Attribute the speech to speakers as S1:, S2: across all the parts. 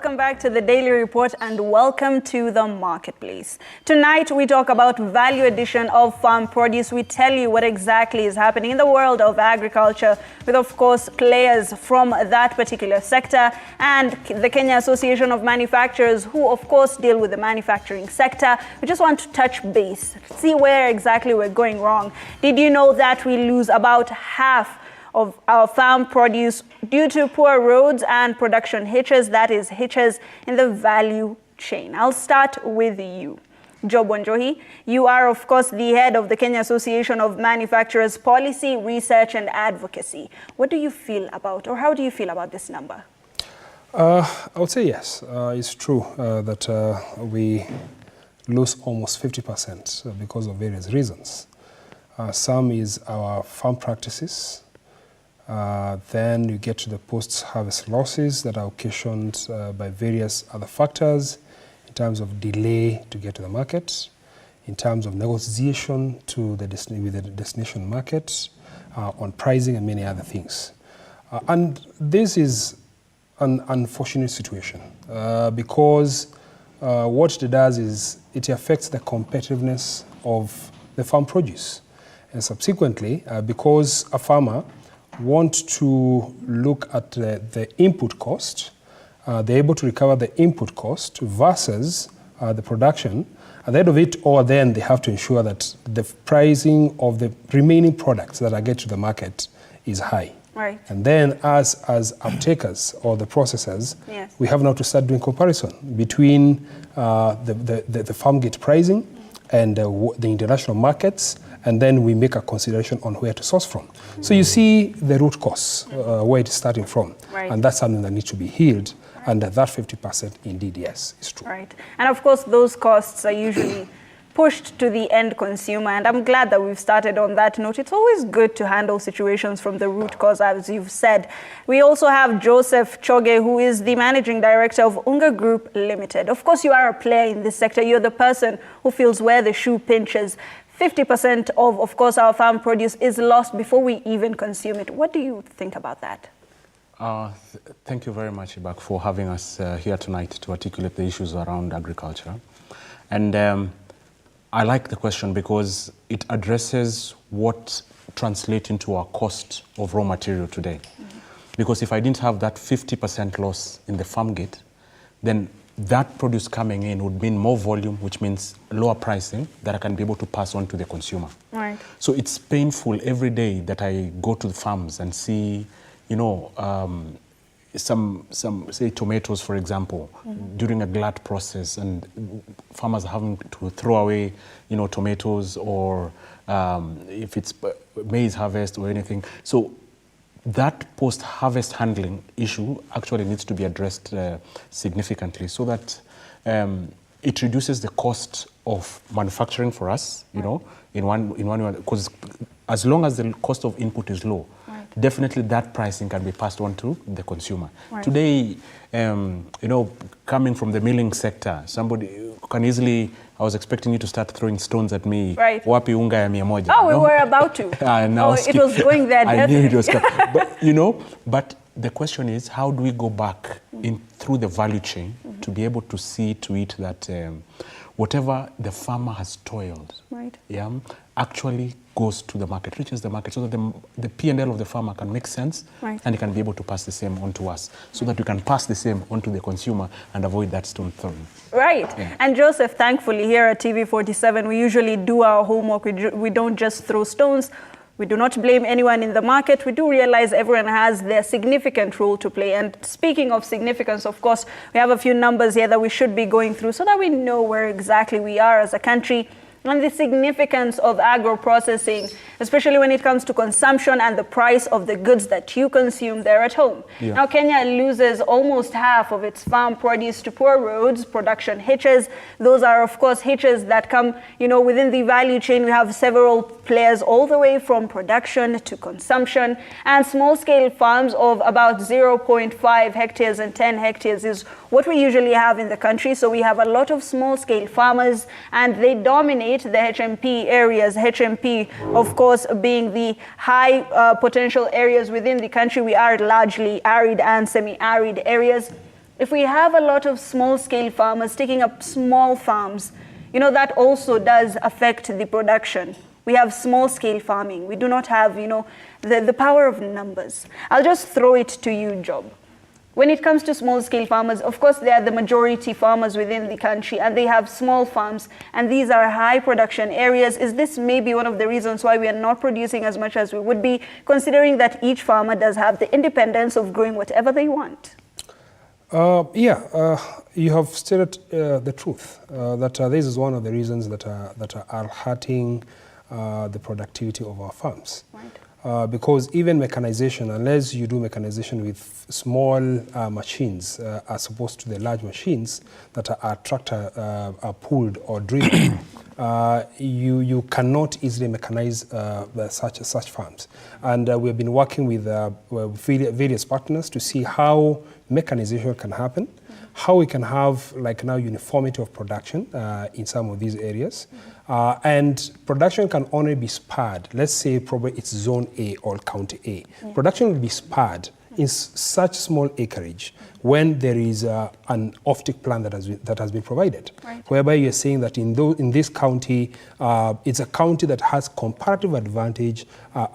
S1: Welcome back to the Daily Report and welcome to the marketplace. Tonight we talk about value addition of farm produce. We tell you what exactly is happening in the world of agriculture with, of course, players from that particular sector and the Kenya Association of Manufacturers who, of course, deal with the manufacturing sector. We just want to touch base, see where exactly we're going wrong. Did you know that we lose about half of our farm produce due to poor roads and production hitches, that is hitches in the value chain? I'll start with you. Job Wanjohi, you are, of course, the head of the Kenya Association of Manufacturers Policy, Research and Advocacy. What do you feel about, or how do you feel about this number?
S2: I would say yes. It's true that we lose almost 50% because of various reasons. Some is our farm practices. Then you get to the post-harvest losses that are occasioned by various other factors in terms of delay to get to the market, in terms of negotiation with the destination market, on pricing and many other things. And this is an unfortunate situation because what it does is it affects the competitiveness of the farm produce. And subsequently, because a farmer want to look at the input cost, they're able to recover the input cost versus the production. At the end of it, or then they have to ensure that the pricing of the remaining products that are get to the market is high.
S1: Right.
S2: And then as uptakers or the processors, yes, we have now to start doing comparison between the farm gate pricing and the international markets, and then we make a consideration on where to source from. So you see the root cause, where it's starting from,
S1: right,
S2: and that's something that needs to be healed, and that 50% indeed, yes, is true.
S1: Right, and of course those costs are usually pushed to the end consumer, and I'm glad that we've started on that note. It's always good to handle situations from the root cause, as you've said. We also have Joseph Choge, who is the Managing Director of Ungroup Limited. Of course, you are a player in this sector. You're the person who feels where the shoe pinches. 50% of course, our farm produce is lost before we even consume it. What do you think about that?
S3: Thank you very much, Ibak, for having us here tonight to articulate the issues around agriculture. And I like the question because it addresses what translates into our cost of raw material today. Mm-hmm. Because if I didn't have that 50% loss in the farm gate, then that produce coming in would mean more volume, which means lower pricing that I can be able to pass on to the consumer.
S1: Right.
S3: So it's painful every day that I go to the farms and see, you know, some say tomatoes, for example, mm-hmm, during a glut process, and farmers are having to throw away, you know, tomatoes, or if it's maize harvest or anything. So that post-harvest handling issue actually needs to be addressed significantly, so that it reduces the cost of manufacturing for us, you know, in one way, because as long as the cost of input is low, definitely that pricing can be passed on to the consumer. Right. Today, you know, coming from the milling sector, somebody can easily, I was expecting you to start throwing stones at me.
S1: Right.
S3: Wapi unga ya 100.
S1: Oh, we were about to. It was going there.
S3: I knew it was coming. But, you know, but the question is, how do we go back in through the value chain, mm-hmm, to be able to see to it that whatever the farmer has toiled,
S1: right,
S3: yeah, actually goes to the market, reaches the market, so that the P&L of the farmer can make sense, right, and he can be able to pass the same on to us, so that we can pass the same on to the consumer and avoid that stone throwing.
S1: Right. Yeah. And Joseph, thankfully here at TV47, we usually do our homework. We don't just throw stones. We do not blame anyone in the market. We do realize everyone has their significant role to play. And speaking of significance, of course, we have a few numbers here that we should be going through so that we know where exactly we are as a country and the significance of agro-processing, especially when it comes to consumption and the price of the goods that you consume there at home. Yeah. Now, Kenya loses almost half of its farm produce to poor roads, production hitches. Those are, of course, hitches that come, you know, within the value chain. We have several players all the way from production to consumption, and small-scale farms of about 0.5 hectares and 10 hectares is what we usually have in the country. So we have a lot of small-scale farmers, and they dominate the HMP areas. HMP, of course, being the high potential areas within the country. We are largely arid and semi-arid areas. If we have a lot of small-scale farmers taking up small farms, you know, that also does affect the production. We have small-scale farming. We do not have, you know, the power of numbers. I'll just throw it to you, Job. When it comes to small-scale farmers, of course, they are the majority farmers within the country, and they have small farms, and these are high production areas. Is this maybe one of the reasons why we are not producing as much as we would be, considering that each farmer does have the independence of growing whatever they want?
S2: You have stated the truth, that this is one of the reasons that are hurting the productivity of our farms.
S1: Right.
S2: Because even mechanization, unless you do mechanization with small machines as opposed to the large machines that are tractor pulled or driven, you cannot easily mechanize such farms. And we have been working with various partners to see how mechanization can happen, how we can have, like now, uniformity of production in some of these areas. And production can only be spared. Let's say probably it's zone A or county A. Production will be spared in such small acreage when there is an off-take plan that has been provided,
S1: right,
S2: whereby you're saying that in this county, it's a county that has comparative advantage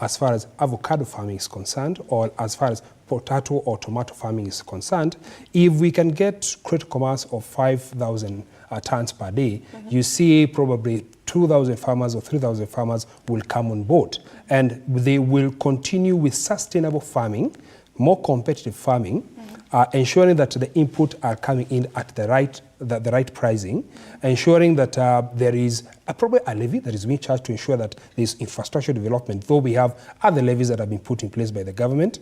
S2: as far as avocado farming is concerned, or as far as potato or tomato farming is concerned. If we can get critical mass of 5,000 tons per day, you see probably 2,000 farmers or 3,000 farmers will come on board, and they will continue with sustainable farming, more competitive farming, ensuring that the input are coming in at the right pricing, ensuring that there is probably a levy that is being charged to ensure that there is infrastructure development, though we have other levies that have been put in place by the government,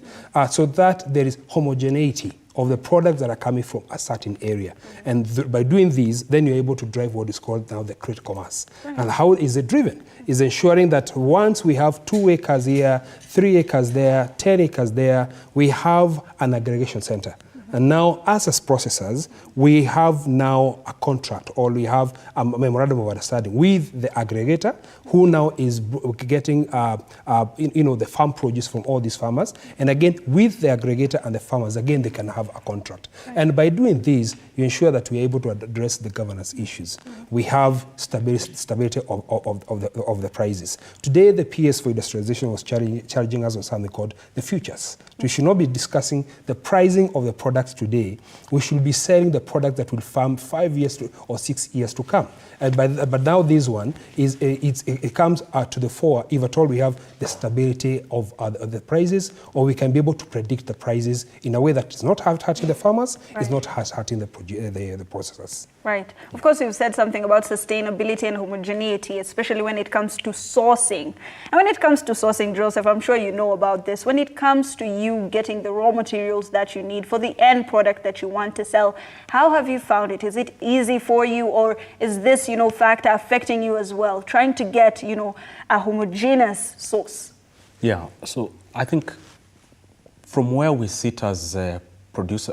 S2: so that there is homogeneity of the products that are coming from a certain area. And by doing these, then you're able to drive what is called now the critical mass. And how is it driven? Is ensuring that once we have 2 acres here, 3 acres there, 10 acres there, we have an aggregation center. And now, us as processors, we have now a contract, or we have a memorandum of understanding with the aggregator, who now is getting the farm produce from all these farmers. And again, with the aggregator and the farmers, again, they can have a contract. Right. And by doing this, you ensure that we're able to address the governance issues. We have stability of the prices. Today, the PS for industrialization was charging us on something called the futures. We should not be discussing the pricing of the products today. We should be selling the product that will farm 5 years or 6 years to come. But now this one it comes to the fore if at all we have the stability of the prices, or we can be able to predict the prices in a way that is not hurting the farmers, right, is not hurting the processors.
S1: Right. Of course, you've said something about sustainability and homogeneity, especially when it comes to sourcing. And when it comes to sourcing, Joseph, I'm sure you know about this. When it comes to you getting the raw materials that you need for the end product that you want to sell, how have you found it? Is it easy for you, or is this, factor affecting you as well, trying to get, a homogeneous source?
S3: Yeah, so I think from where we sit as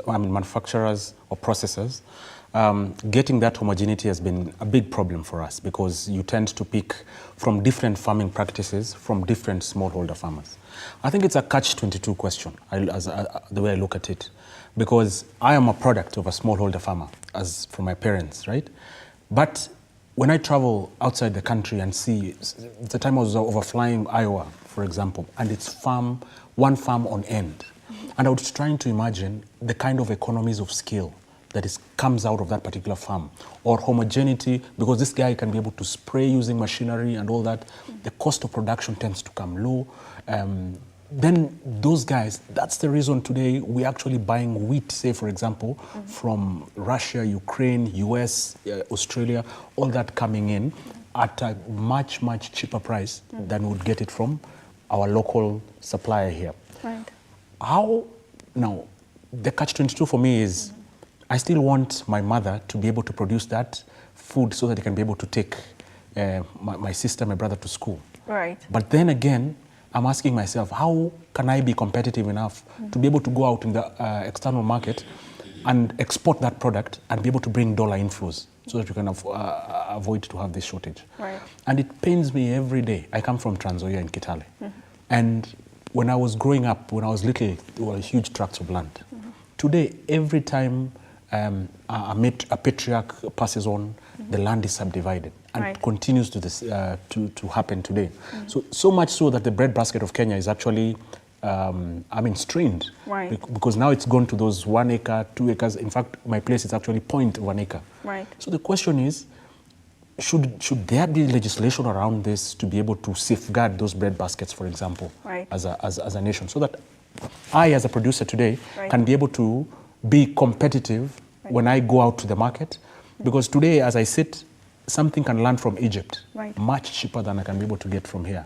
S3: manufacturers or processors, getting that homogeneity has been a big problem for us, because you tend to pick from different farming practices from different smallholder farmers. I think it's a catch-22 question, the way I look at it, because I am a product of a smallholder farmer, as from my parents, right? But when I travel outside the country and see, the time I was overflying Iowa, for example, and it's one farm on end, and I was trying to imagine the kind of economies of scale that comes out of that particular farm, or homogeneity, because this guy can be able to spray using machinery and all that. The cost of production tends to come low. Then those guys, that's the reason today we're actually buying wheat, say, for example, from Russia, Ukraine, US, Australia, all that coming in at a much, much cheaper price than we would get it from our local supplier here.
S1: Right.
S3: Now, the catch-22 for me is, I still want my mother to be able to produce that food so that I can be able to take my sister, my brother to school.
S1: Right.
S3: But then again, I'm asking myself, how can I be competitive enough to be able to go out in the external market and export that product and be able to bring dollar inflows so that we can avoid to have this shortage?
S1: Right.
S3: And it pains me every day. I come from Trans Nzoia in Kitale. And when I was growing up, when I was little, there were huge tracts of land. Today, every time a patriarch passes on, the land is subdivided, and continues to this to happen today. So much so that the breadbasket of Kenya is actually strained, because now it's gone to those 1 acre, 2 acres. In fact, my place is actually 0.1 acre. So the question is, should there be legislation around this to be able to safeguard those breadbaskets, for example, as a nation, so that I, as a producer today, can be able to be competitive when I go out to the market? Because today, as I sit, something can land from Egypt, much cheaper than I can be able to get from here.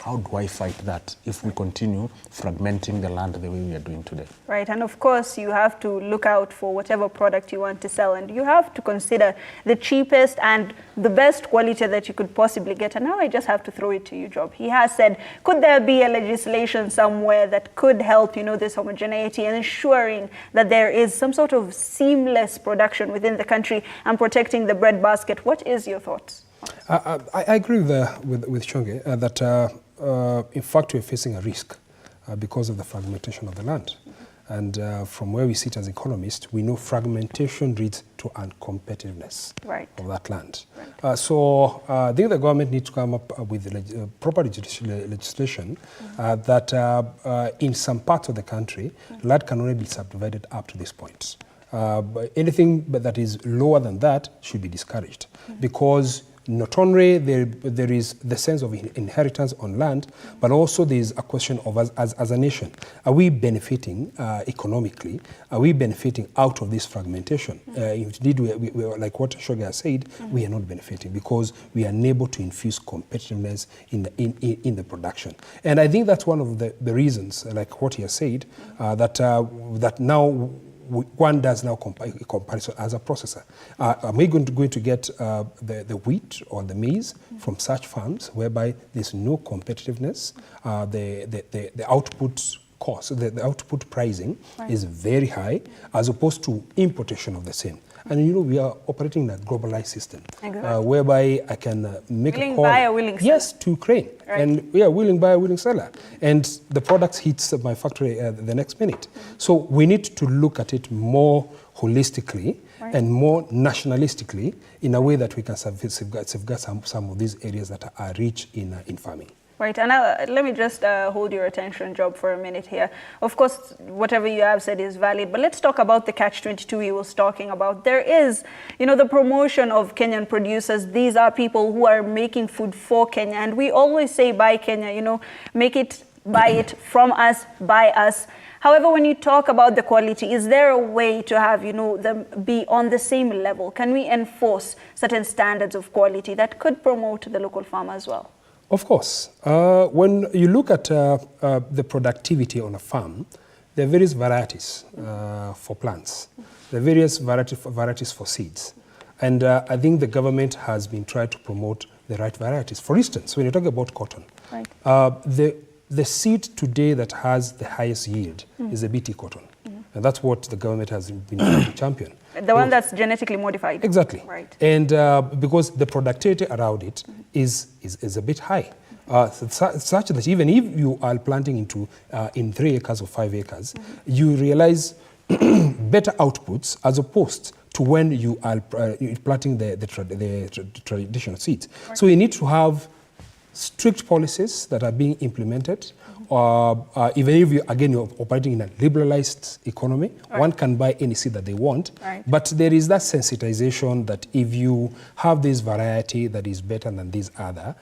S3: How do I fight that if we continue fragmenting the land the way we are doing today?
S1: And of course, you have to look out for whatever product you want to sell, and you have to consider the cheapest and the best quality that you could possibly get. And now I just have to throw it to you, Job. He has said, could there be a legislation somewhere that could help, this homogeneity and ensuring that there is some sort of seamless production within the country and protecting the breadbasket? What is your thoughts?
S2: I agree with Chonge that in fact we're facing a risk because of the fragmentation of the land. And from where we sit as economists, we know fragmentation leads to uncompetitiveness of that land. So I think the government needs to come up with proper legislation that in some parts of the country, land can only be subdivided up to this point. Anything that is lower than that should be discouraged, because not only there is the sense of inheritance on land, but also there is a question of us as a nation. Are we benefiting economically? Are we benefiting out of this fragmentation? Indeed, we like what Shoga has said, we are not benefiting because we are unable to infuse competitiveness in the production. And I think that's one of the reasons, like what he has said, that now one does now comparison as a processor. Am I going to get the wheat or the maize from such farms whereby there's no competitiveness? The output cost, the output pricing is very high, as opposed to importation of the same. And we are operating in a globalized system, whereby I can make a call,
S1: buyer, willing seller.
S2: Yes, to Ukraine, and willing buyer, willing seller, and the product hits my factory the next minute. So we need to look at it more holistically and more nationalistically, in a way that we can safeguard some of these areas that are rich in farming.
S1: And let me just hold your attention, Job, for a minute here. Of course, whatever you have said is valid, but let's talk about the catch-22 he was talking about. There is, the promotion of Kenyan producers. These are people who are making food for Kenya, and we always say buy Kenya, make it, buy it from us, by us. However, when you talk about the quality, is there a way to have, them be on the same level? Can we enforce certain standards of quality that could promote the local farmer as well?
S2: Of course. When you look at the productivity on a farm, there are various varieties for plants. There are various varieties for seeds. And I think the government has been trying to promote the right varieties. For instance, when you talk about cotton, the seed today that has the highest yield is the BT cotton. And that's what the government has been trying to champion.
S1: The one that's genetically modified.
S2: Exactly. And because the productivity around it is a bit high, such that even if you are planting in 3 acres or 5 acres, you realize better outputs as opposed to when you are planting the traditional seeds. So we need to have strict policies that are being implemented. Even if you're operating in a liberalized economy, one can buy any seed that they want. But there is that sensitization that if you have this variety that is better than this other,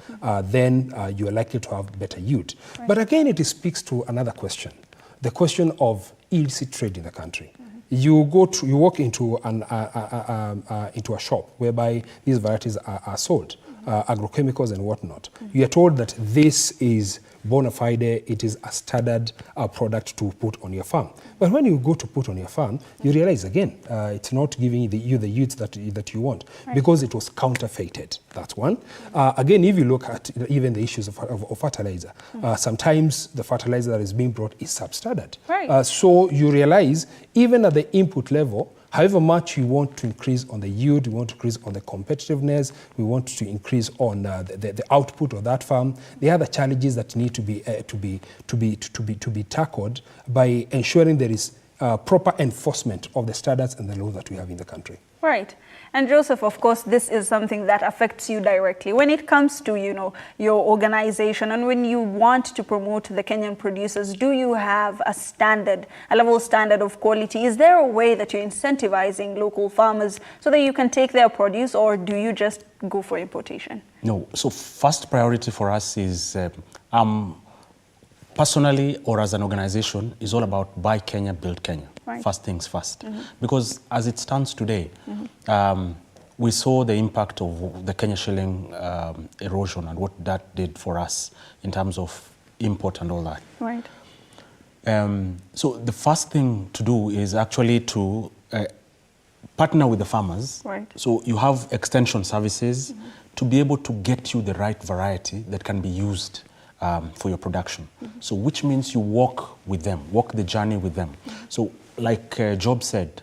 S2: then you are likely to have better yield. But again, it speaks to another question, the question of illicit trade in the country. You walk into a shop whereby these varieties are sold, agrochemicals and whatnot. You are told that this is bona fide, it is a standard product to put on your farm. But when you go to put on your farm, you realize again, it's not giving you the yields that you want, because it was counterfeited. That's one. Again, if you look at even the issues of fertilizer, sometimes the fertilizer that is being brought is substandard. So you realize, even at the input level, however much you want to increase on the yield, we want to increase on the competitiveness, we want to increase on the output of that farm, there are other challenges that need to be tackled by ensuring there is proper enforcement of the standards and the laws that we have in the country.
S1: Right. And Joseph, of course, this is something that affects you directly. When it comes to, you know, your organization and when you want to promote the Kenyan producers, do you have a standard, a level standard of quality? Is there a way that you're incentivizing local farmers so that you can take their produce, or do you just go for importation?
S3: No. So first priority for us is personally or as an organization is all about buy Kenya, build Kenya.
S1: Right.
S3: First things first. Because as it stands today, we saw the impact of the Kenya shilling erosion and what that did for us in terms of import and all that.
S1: Right.
S3: So the first thing to do is actually to partner with the farmers.
S1: Right.
S3: So you have extension services to be able to get you the right variety that can be used for your production. So which means you walk with them, walk the journey with them. So like Job said,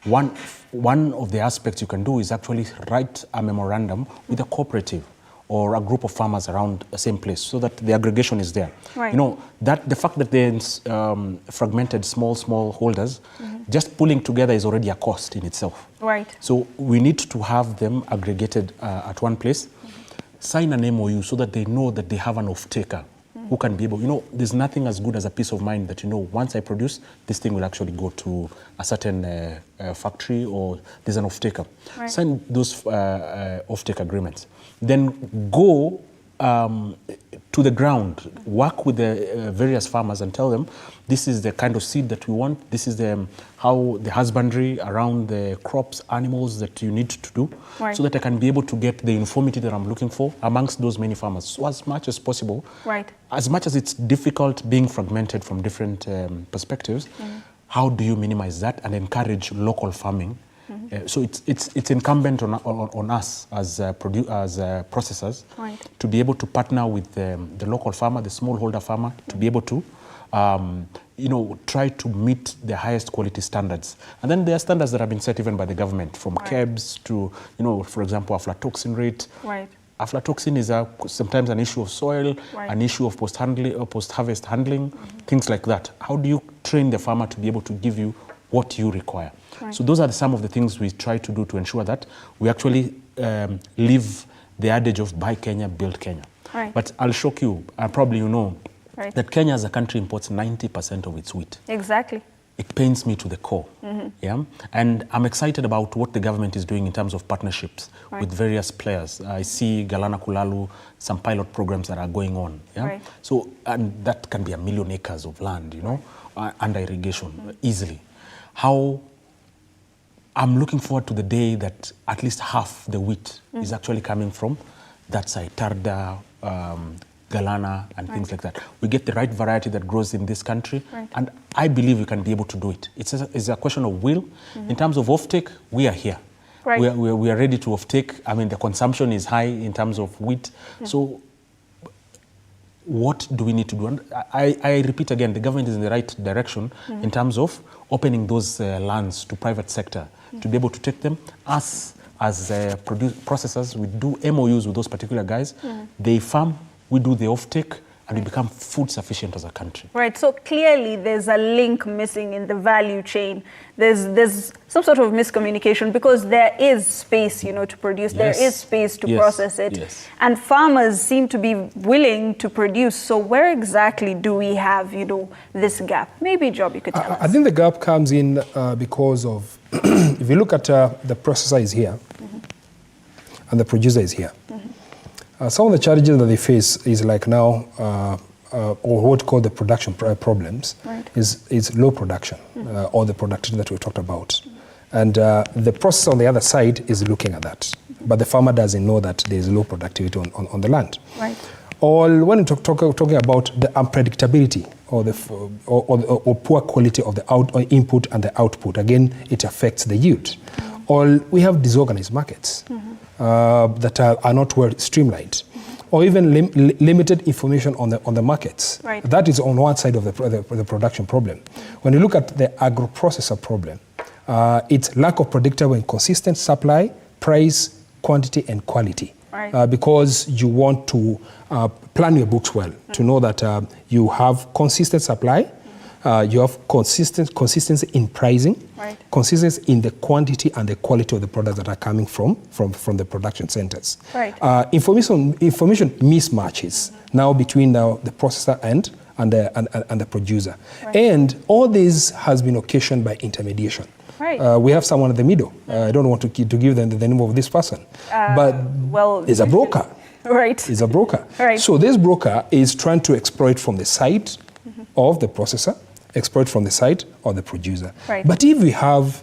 S3: one of the aspects you can do is actually write a memorandum with a cooperative or a group of farmers around the same place so that the aggregation is there.
S1: Right.
S3: You know, that the fact that they're fragmented small holders, just pulling together is already a cost in itself.
S1: Right.
S3: So we need to have them aggregated at one place, sign an MOU so that they know that they have an off-taker who can be able, you know, there's nothing as good as a peace of mind that, you know, once I produce, this thing will actually go to a certain factory or there's an off-taker.
S1: Right.
S3: Sign those off-take agreements. Then go to the ground, work with the various farmers and tell them, this is the kind of seed that we want, this is how the husbandry around the crops, animals that you need to do,
S1: right.
S3: so that I can be able to get the uniformity that I'm looking for amongst those many farmers. So as much as possible,
S1: right.
S3: as much as it's difficult being fragmented from different perspectives, how do you minimize that and encourage local farming? So it's incumbent on us as processors,
S1: right.
S3: to be able to partner with the local farmer, the smallholder farmer, to be able to you know, try to meet the highest quality standards. And then there are standards that have been set even by the government, from
S1: right.
S3: KEBS to, you know, for example, aflatoxin rate.
S1: Right.
S3: Aflatoxin is sometimes an issue of soil,
S1: right.
S3: an issue of post-harvest handling, things like that. How do you train the farmer to be able to give you what you require? Right. So those are some of the things we try to do to ensure that we actually live the adage of buy Kenya, build Kenya.
S1: Right.
S3: But I'll shock you, probably you know,
S1: right.
S3: that Kenya as a country imports 90% of its wheat.
S1: Exactly.
S3: It pains me to the core. Yeah? And I'm excited about what the government is doing in terms of partnerships
S1: right.
S3: with various players. I see Galana Kulalu, some pilot programs that are going on. Yeah?
S1: Right.
S3: So, and that can be 1 million acres of land, you know, under irrigation, easily. How I'm looking forward to the day that at least half the wheat is actually coming from that side, Tarda, Galana, and
S1: right.
S3: things like that. We get the right variety that grows in this country,
S1: right.
S3: and I believe we can be able to do it. It's a question of will. In terms of offtake, we are here.
S1: Right.
S3: We are ready to offtake. I mean, the consumption is high in terms of wheat. So what do we need to do? And I repeat again, the government is in the right direction in terms of opening those lands to private sector to be able to take them. Us as processors, we do MOUs with those particular guys. They farm, we do the offtake, and we become food sufficient as a country.
S1: Right, so clearly there's a link missing in the value chain. There's some sort of miscommunication because there is space, you know, to produce.
S3: Yes.
S1: There is space to
S3: Yes.
S1: process it.
S3: Yes.
S1: And farmers seem to be willing to produce. So where exactly do we have, you know, this gap? Maybe, Job, you could tell us.
S2: I think the gap comes in because of, if you look at the processor is here and the producer is here. Some of the challenges that they face is like now, or what called the production problems,
S1: right.
S2: is low production, or the productivity that we talked about. And the processor on the other side is looking at that. But the farmer doesn't know that there is low productivity on the land.
S1: Right.
S2: Or when we're talking about the unpredictability or poor quality of the input and the output, again, it affects the yield. Or we have disorganized markets that are not well streamlined, or even limited information on the markets.
S1: Right.
S2: That is on one side of the production problem. When you look at the agro-processor problem, it's lack of predictable and consistent supply, price, quantity, and quality.
S1: Right.
S2: Because you want to plan your books well, to know that you have consistent supply, You have consistency in pricing,
S1: right.
S2: consistency in the quantity and the quality of the products that are coming from the production centers.
S1: Right.
S2: Information mismatches now between the processor and the producer.
S1: Right.
S2: And all this has been occasioned by intermediation.
S1: Right.
S2: We have someone in the middle. I don't want to give them the name of this person. But
S1: well,
S2: it's a broker.
S1: Right.
S2: It's a broker.
S1: Right.
S2: So this broker is trying to exploit from the side of the processor, exploit from the side of the producer.
S1: Right.
S2: But if we have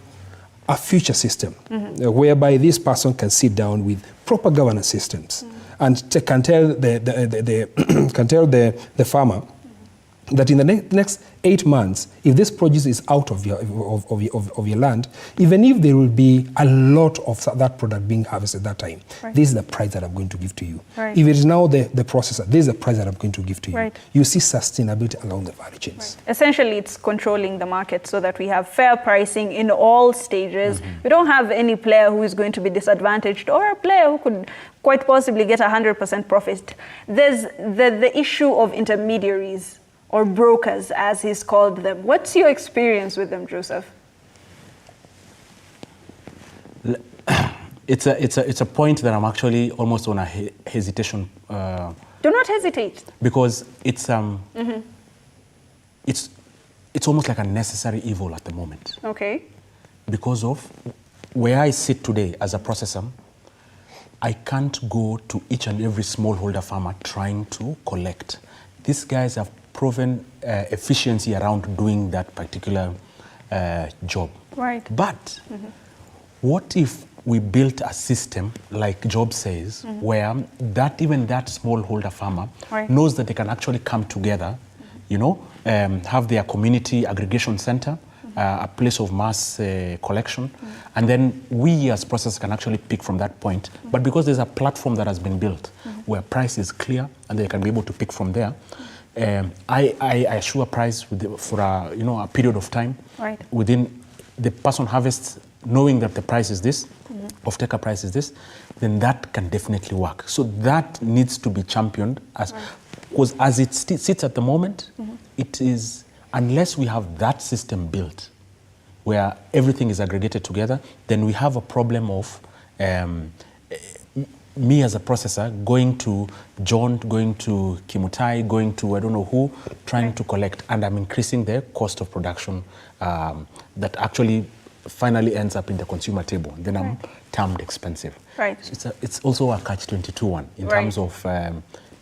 S2: a future system whereby this person can sit down with proper governance systems and can tell the farmer that in the next 8 months, if this produce is out of your land, even if there will be a lot of that product being harvested at that time,
S1: right.
S2: this is the price that I'm going to give to you.
S1: Right.
S2: If it is now the processor, this is the price that I'm going to give to you.
S1: Right.
S2: You see sustainability along the value chains.
S1: Right. Essentially, it's controlling the market so that we have fair pricing in all stages. We don't have any player who is going to be disadvantaged or a player who could quite possibly get 100% profit. There's the issue of intermediaries, or brokers, as he's called them. What's your experience with them, Joseph?
S3: It's a point that I'm actually almost on a hesitation.
S1: Do not hesitate.
S3: Because it's almost like a necessary evil at the moment.
S1: Okay.
S3: Because of where I sit today as a processor, I can't go to each and every smallholder farmer trying to collect. These guys have proven efficiency around doing that particular job.
S1: Right.
S3: But what if we built a system, like Job says, where even that smallholder farmer
S1: right.
S3: knows that they can actually come together, have their community aggregation center, a place of mass collection, and then we as processors can actually pick from that point. But because there's a platform that has been built where price is clear and they can be able to pick from there, I assure a price for a period of time.
S1: Right.
S3: Within the person harvests, knowing that the price is this, off-taker price is this, then that can definitely work. So that needs to be championed because as it sits at the moment, it is, unless we have that system built where everything is aggregated together, then we have a problem of me as a processor going to John, going to Kimutai, going to I don't know who, trying to collect, and I'm increasing the cost of production that actually finally ends up in the consumer table. Then I'm termed expensive.
S1: Right.
S3: So it's also a catch-22 one in
S1: right.
S3: terms of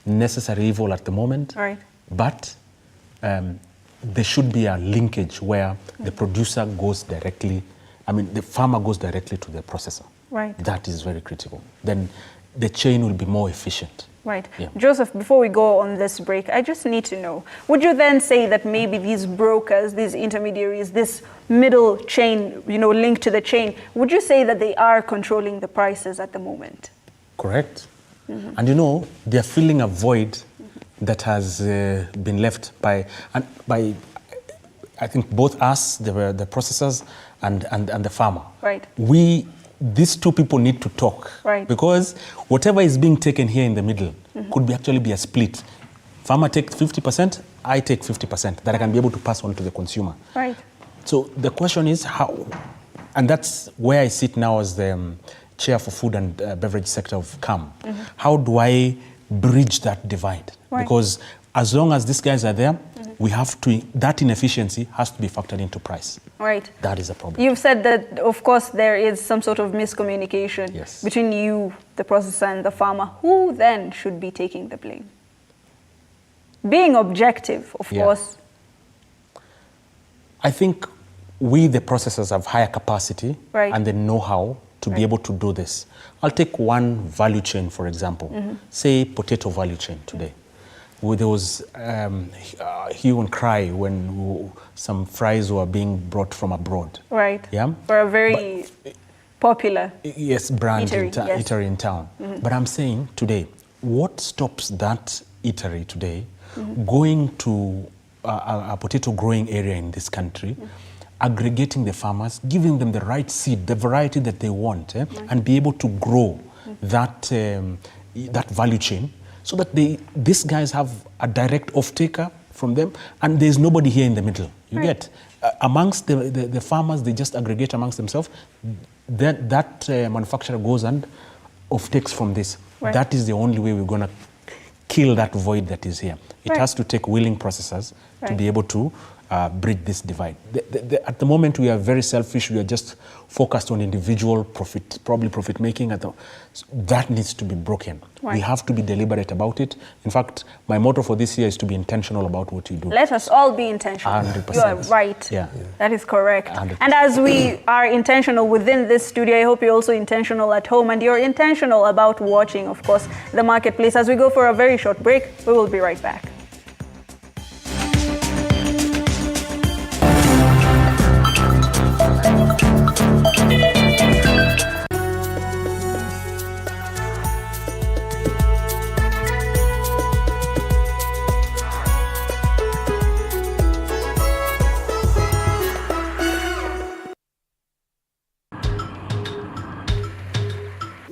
S3: necessary evil at the moment.
S1: Right.
S3: But there should be a linkage where the producer goes directly, the farmer goes directly to the processor.
S1: Right.
S3: That is very critical. Then the chain will be more efficient.
S1: Right.
S3: Yeah.
S1: Joseph, before we go on this break, I just need to know, would you then say that maybe these brokers, these intermediaries, this middle chain, linked to the chain, would you say that they are controlling the prices at the moment?
S3: Correct. And they're filling a void that has been left by I think both us, the processors, and the farmer.
S1: Right.
S3: These two people need to talk.
S1: Right.
S3: Because whatever is being taken here in the middle could actually be a split. Farmer takes 50%, I take 50%, that I can be able to pass on to the consumer.
S1: Right.
S3: So the question is how, and that's where I sit now as the chair for food and beverage sector of CAM. How do I bridge that divide?
S1: Right.
S3: Because as long as these guys are there, we have to, that inefficiency has to be factored into price.
S1: Right.
S3: That is a problem.
S1: You've said that, of course, there is some sort of miscommunication between you, the processor, and the farmer. Who then should be taking the blame? Being objective, of course.
S3: I think we, the processors, have higher capacity and the know-how to be able to do this. I'll take one value chain, for example. Say potato value chain today. There was hue and cry when some fries were being brought from abroad.
S1: Right.
S3: Yeah.
S1: For a very popular
S3: brand
S1: eatery
S3: in town. But I'm saying today, what stops that eatery today going to a potato growing area in this country, aggregating the farmers, giving them the right seed, the variety that they want, and be able to grow that value chain, so that these guys have a direct off-taker from them, and there's nobody here in the middle. You get amongst the farmers, they just aggregate amongst themselves. Then that manufacturer goes and off-takes from this. That is the only way we're going to kill that void that is here. It has to take willing processors to be able to bridge this divide. At the moment, we are very selfish. We are just focused on individual profit, probably profit making. That needs to be broken. We have to be deliberate about it. In fact, my motto for this year is to be intentional about what you do.
S1: Let us all be intentional.
S3: 100%.
S1: You are right.
S3: Yeah.
S1: That is correct.
S3: 100%.
S1: And as we are intentional within this studio, I hope you're also intentional at home and you're intentional about watching, of course, the marketplace. As we go for a very short break, we will be right back.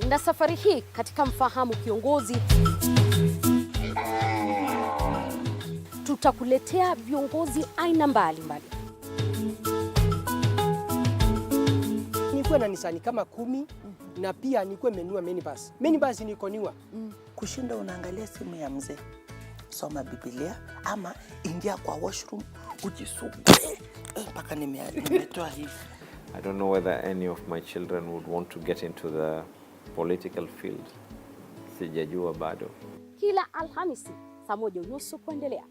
S4: Na safari hii katika Mfahamu Kiongozi tutakuletea viongozi aina mbalimbali.
S5: Nikuwe na nisani kama 10 na pia nikuwe menua minibus. Minibus nikoniwa.
S6: Kushinda unaangalia simu ya mzee. Soma Biblia ama ingia kwa washroom ujisugue. Mpaka nimetoa hivi.
S7: I don't know whether any of my children would want to get into the political field. Sijajua bado.
S4: Kila Alhamisi saa 1:30 kuendelea.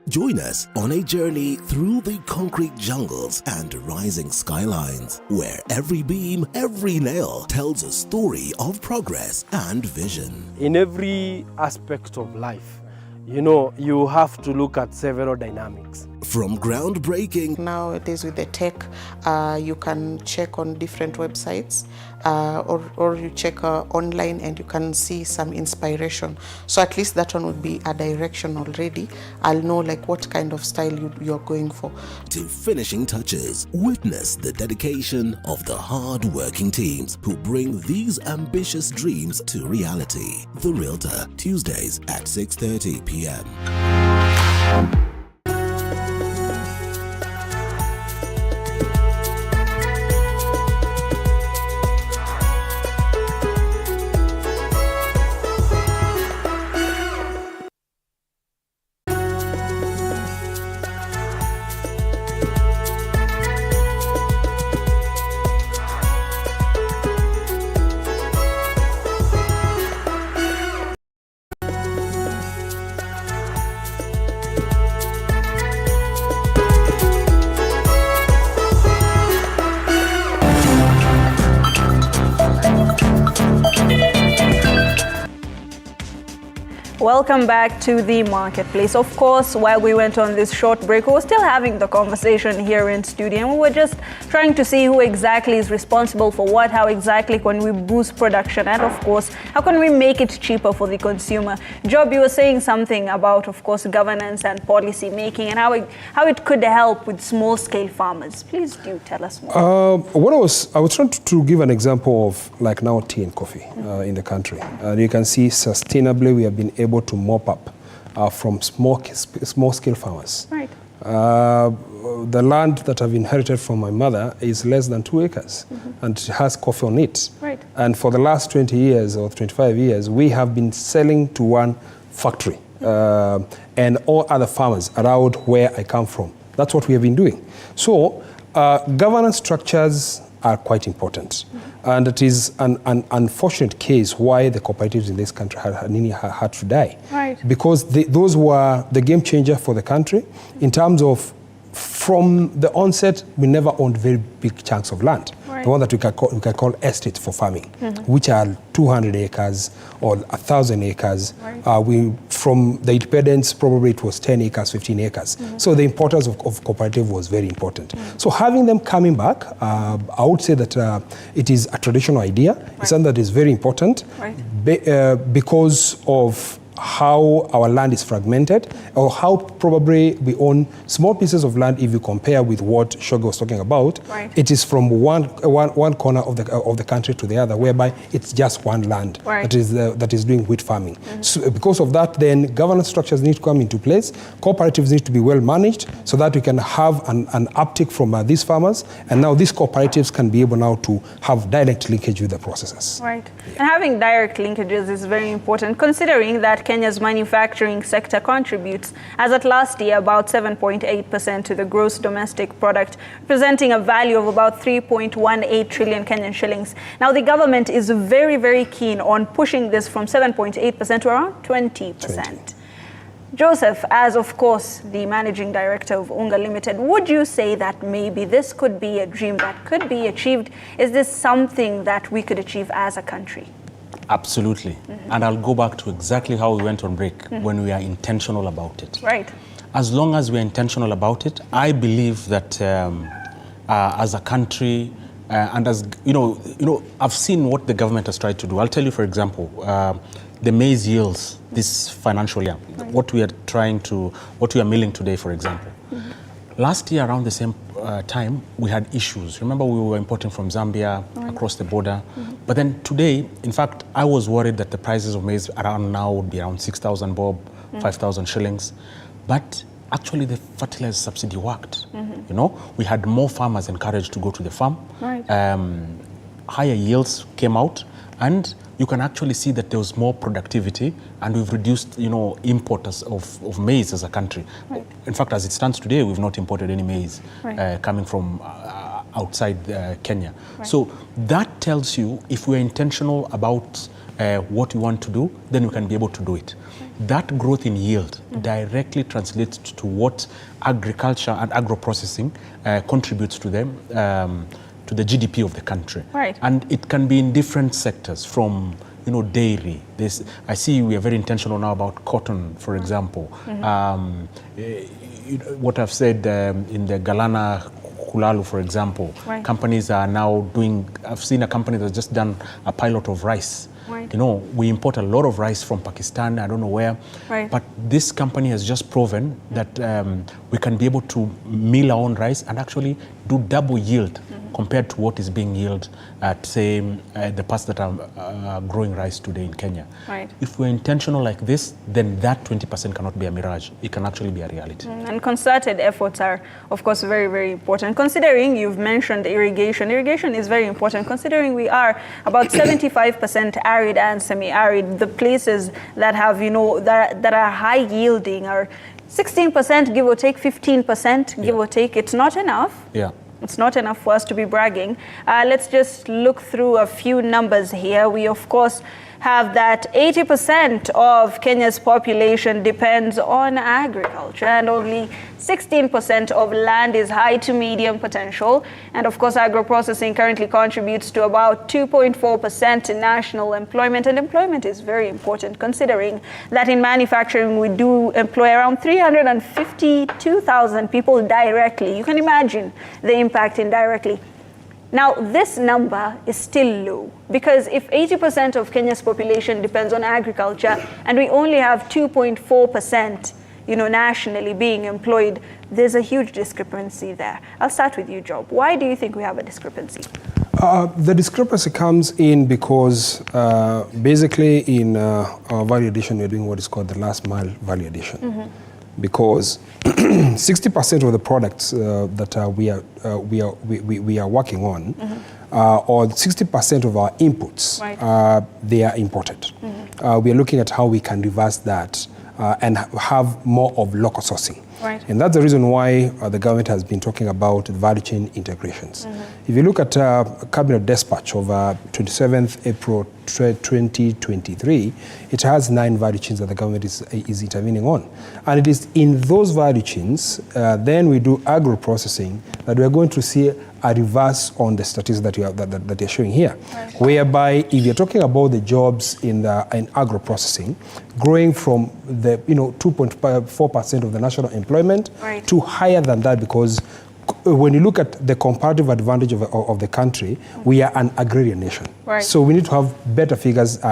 S8: Join us on a journey through the concrete jungles and rising skylines, where every beam, every nail tells a story of progress and vision.
S5: In every aspect of life, you have to look at several dynamics.
S8: From groundbreaking,
S6: Nowadays with the tech, you can check on different websites or you check online and you can see some inspiration. So at least that one would be a direction already. I'll know like what kind of style you're going for.
S8: to finishing touches, witness the dedication of the hard-working teams who bring these ambitious dreams to reality. The Realtor, Tuesdays at 6:30 p.m.
S1: Welcome back to the marketplace. Of course, while we went on this short break, we were still having the conversation here in studio, and we were just trying to see who exactly is responsible for what, how exactly can we boost production, and of course, how can we make it cheaper for the consumer. Job, you were saying something about, of course, governance and policy making and how it could help with small-scale farmers. Please do tell us more.
S2: I was trying to give an example of like now tea and coffee in the country. You can see sustainably we have been able to mop up from small-scale farmers.
S1: Right.
S2: The land that I've inherited from my mother is less than 2 acres, and it has coffee on it.
S1: Right.
S2: And for the last 20 years or 25 years, we have been selling to one factory and all other farmers around where I come from. That's what we have been doing. So governance structures are quite important. And it is an unfortunate case why the cooperatives in this country had to die.
S1: Right.
S2: Because those were the game changer for the country in terms of, from the onset, we never owned very big chunks of land.
S1: Right.
S2: The one that we can call estates for farming, which are 200 acres or 1,000 acres.
S1: Right.
S2: From the independence, probably it was 10 acres, 15 acres. So the importance of cooperative was very important. So having them coming back, I would say that it is a traditional idea. It's something that is very important because of how our land is fragmented, or how probably we own small pieces of land. If you compare with what Shogo was talking about, it is from one corner of the country to the other, whereby it's just one land that is doing wheat farming. So because of that, then governance structures need to come into place. Cooperatives need to be well managed so that we can have an uptick from these farmers, and now these cooperatives can be able now to have direct linkage with the processes.
S1: Right. And having direct linkages is very important, considering that Kenya's manufacturing sector contributes, as at last year, about 7.8% to the gross domestic product, representing a value of about 3.18 trillion Kenyan shillings. Now, the government is very, very keen on pushing this from 7.8% to around 20%. Joseph, as of course the managing director of Ungroup Limited, would you say that maybe this could be a dream that could be achieved? Is this something that we could achieve as a country?
S3: Absolutely. And I'll go back to exactly how we went on break, when we are intentional about it.
S1: Right.
S3: As long as we're intentional about it, I believe that as a country, and as I've seen what the government has tried to do. I'll tell you, for example, the maize yields this financial year, what we are milling today, for example. Last year, around the same time, we had issues. Remember, we were importing from Zambia across the border. But then today, in fact, I was worried that the prices of maize around now would be around 6,000 bob, 5,000 shillings. But actually, the fertilizer subsidy worked. We had more farmers encouraged to go to the farm. Higher yields came out, and you can actually see that there was more productivity, and we've reduced, imports of maize as a country. In fact, as it stands today, we've not imported any maize coming from outside Kenya. So that tells you, if we're intentional about what we want to do, then we can be able to do it. That growth in yield directly translates to what agriculture and agro-processing contributes to them, to the GDP of the country. And it can be in different sectors, from dairy. I see we are very intentional now about cotton, for example. What I've said in the Galana Kulalu, for example, companies are now doing, I've seen a company that's just done a pilot of rice. We import a lot of rice from Pakistan, I don't know where, but this company has just proven that we can be able to mill our own rice and actually do double yield compared to what is being yielded at, say, the parts that are growing rice today in Kenya. If we're intentional like this, then that 20% cannot be a mirage. It can actually be a reality.
S1: And concerted efforts are, of course, very, very important. Considering you've mentioned irrigation, irrigation is very important, considering we are about 75% arid and semi-arid. The places that have, that are high yielding are 16%, give or take, 15%, give or take. It's not enough. It's not enough for us to be bragging. Let's just look through a few numbers here. We, of course, have that 80% of Kenya's population depends on agriculture, and only 16% of land is high to medium potential. And of course, agro-processing currently contributes to about 2.4% in national employment. And employment is very important, considering that in manufacturing, we do employ around 352,000 people directly. You can imagine the impact indirectly. Now, this number is still low, because if 80% of Kenya's population depends on agriculture and we only have 2.4%, nationally being employed, there's a huge discrepancy there. I'll start with you, Job. Why do you think we have a discrepancy?
S2: The discrepancy comes in because basically in our value addition, we're doing what is called the last mile value addition. Because 60% of the products that we are working on, or 60% of our inputs, they are imported. We are looking at how we can reverse that and have more of local sourcing. And that's the reason why the government has been talking about value chain integrations. If you look at Cabinet Dispatch of 27th April 2023, it has 9 value chains that the government is intervening on. And it is in those value chains, then we do agro-processing, that we are going to see a reverse on the statistics that you're showing here. Whereby, if you're talking about the jobs in agro-processing, growing from the 2.4% of the national employment to higher than that, because when you look at the comparative advantage of the country, we are an agrarian nation.
S1: Right.
S2: So we need to have better figures,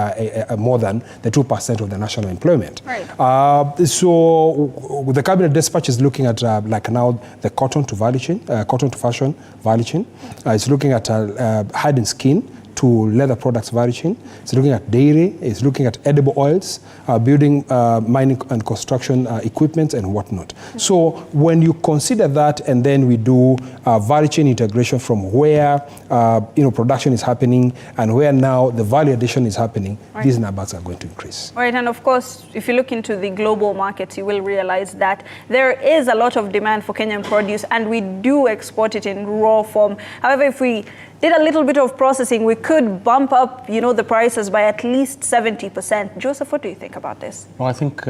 S2: more than the 2% of the national employment.
S1: Right.
S2: So the cabinet dispatch is looking at like now the cotton to value chain, cotton to fashion value chain. It's looking at hide and skin to leather products value chain. It's looking at dairy. It's looking at edible oils, building, mining and construction equipment and whatnot. So when you consider that, and then we do value chain integration from where production is happening and where now the value addition is happening,
S1: right,
S2: these numbers are going to increase.
S1: Right, and of course, if you look into the global markets, you will realize that there is a lot of demand for Kenyan produce, and we do export it in raw form. However, if we did a little bit of processing, we could bump up, the prices by at least 70%. Joseph, what do you think about this?
S3: Well, I think,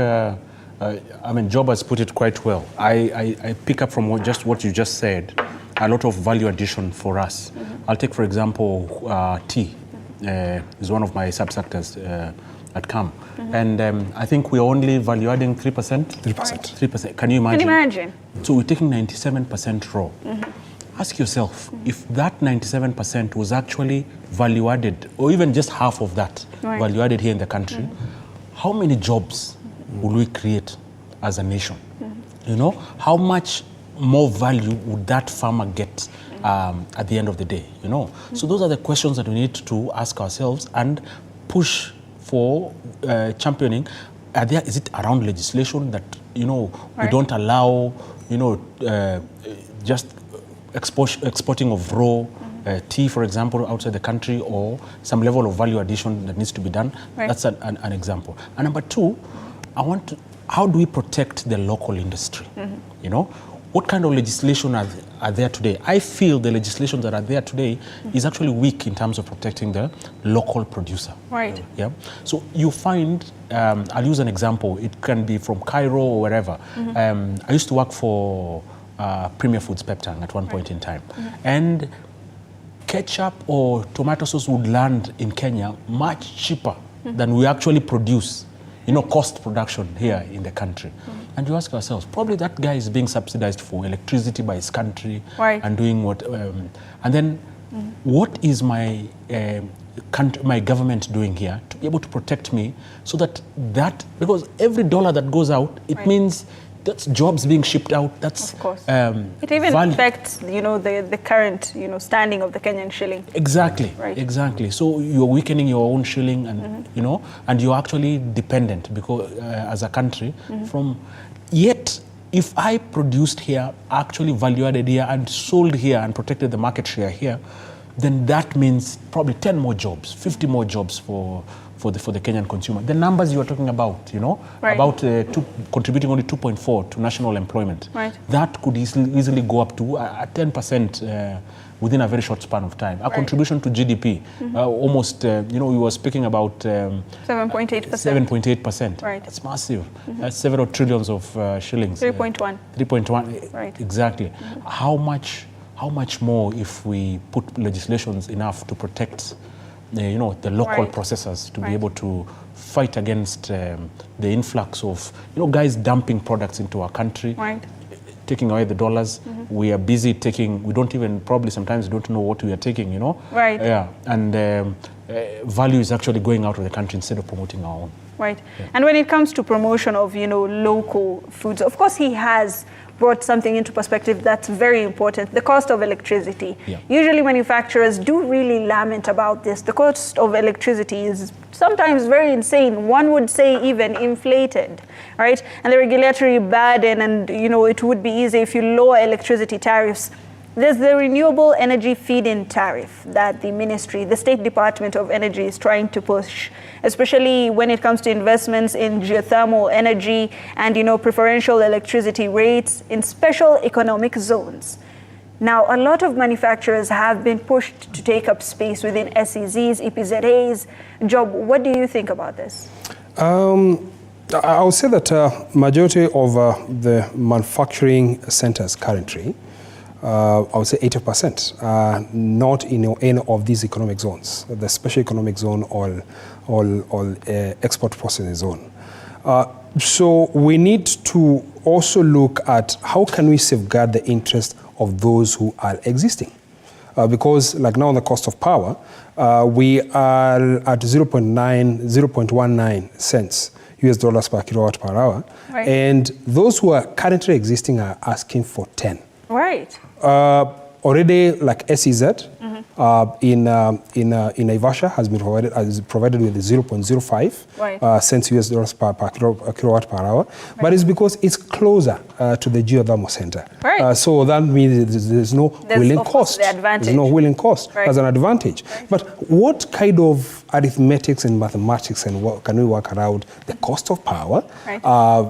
S3: Job has put it quite well. I pick up from what you just said, a lot of value addition for us. I'll take, for example, tea is one of my subsectors at CAM. And I think we're only value adding 3%?
S2: 3%.
S3: 3%. Can you imagine?
S1: Can you imagine?
S3: So we're taking 97% raw. Ask yourself, if that 97% was actually value added, or even just half of that value added here in the country, how many jobs will we create as a nation? How much more value would that farmer get at the end of the day? So those are the questions that we need to ask ourselves and push for championing. Is it around legislation that we don't allow just exporting of raw tea, for example, outside the country, or some level of value addition that needs to be done?
S1: Right.
S3: That's an example. And number two, how do we protect the local industry? What kind of legislation are there today? I feel the legislation that are there today is actually weak in terms of protecting the local producer.
S1: Right.
S3: Yeah. So you find, I'll use an example. It can be from Cairo or wherever. I used to work for Premier Foods Peptang at one point in time. And ketchup or tomato sauce would land in Kenya much cheaper than we actually produce, cost production here in the country. And you ask ourselves, probably that guy is being subsidized for electricity by his country,
S1: right,
S3: and doing what, and then what is my government doing here to be able to protect me so that because every dollar that goes out, it means that's jobs being shipped out. That's,
S1: of course. It even affects, the current, standing of the Kenyan shilling.
S3: Exactly.
S1: Right.
S3: Exactly. So you're weakening your own shilling, and and you're actually dependent because as a country from. Yet, if I produced here, actually value added here, and sold here, and protected the market share here, then that means probably 10 more jobs, 50 more jobs for the Kenyan consumer. The numbers you are talking about,
S1: right,
S3: about contributing only 2.4 to national employment.
S1: Right.
S3: That could easily go up to 10% within a very short span of time. A contribution to GDP, almost, we were speaking about
S1: 7.8%.
S3: 7.8%.
S1: Right.
S3: That's massive. That's several trillions of shillings.
S1: 3.1.
S3: 3.1.
S1: Right.
S3: Exactly. How much more if we put legislations enough to protect the local processors to be able to fight against the influx of guys dumping products into our country, taking away the dollars. We are busy we don't even, probably sometimes don't know what we are taking,
S1: Right.
S3: Yeah, and value is actually going out of the country instead of promoting our own.
S1: Right. Yeah. And when it comes to promotion of, local foods, of course he has brought something into perspective that's very important, the cost of electricity.
S3: Yeah.
S1: Usually manufacturers do really lament about this. The cost of electricity is sometimes very insane. One would say even inflated, right? And the regulatory burden, and it would be easy if you lower electricity tariffs. There's the renewable energy feed-in tariff that the State Department of Energy is trying to push, especially when it comes to investments in geothermal energy and, preferential electricity rates in special economic zones. Now, a lot of manufacturers have been pushed to take up space within SEZs, EPZAs. Job, what do you think about this?
S2: I would say that majority of the manufacturing centers currently, I would say 80% are not in any of these economic zones, the special economic zone or export processing zone. So we need to also look at how can we safeguard the interest of those who are existing. Because like now on the cost of power, we are at 0.19 cents US dollars per kilowatt per hour.
S1: Right.
S2: And those who are currently existing are asking for 10.
S1: Right.
S2: Already, like SEZ in Naivasha has provided with 0.05 cents US dollars per kilowatt per hour, but it's because it's closer to the geothermal center.
S1: Right.
S2: So that means there's no willing cost.
S1: The advantage.
S2: There's no willing cost
S1: Right.
S2: as an advantage.
S1: Right.
S2: But what kind of arithmetics and mathematics and what can we work around the cost of power?
S1: Right.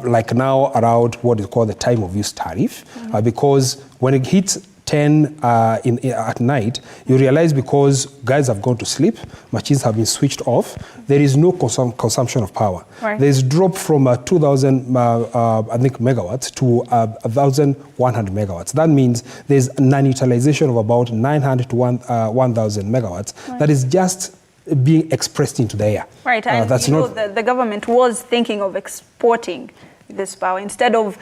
S2: Like now around what is called the time of use tariff, because when it hits 10 at night, you realize because guys have gone to sleep, machines have been switched off, there is no consumption of power.
S1: Right.
S2: There's drop from 2,000 megawatts to 1,100 megawatts. That means there's non-utilization of about 900 to 1,000 megawatts. Right. That is just being expressed into the air.
S1: Right, and
S2: that's
S1: you know,
S2: not
S1: the government was thinking of exporting this power instead of,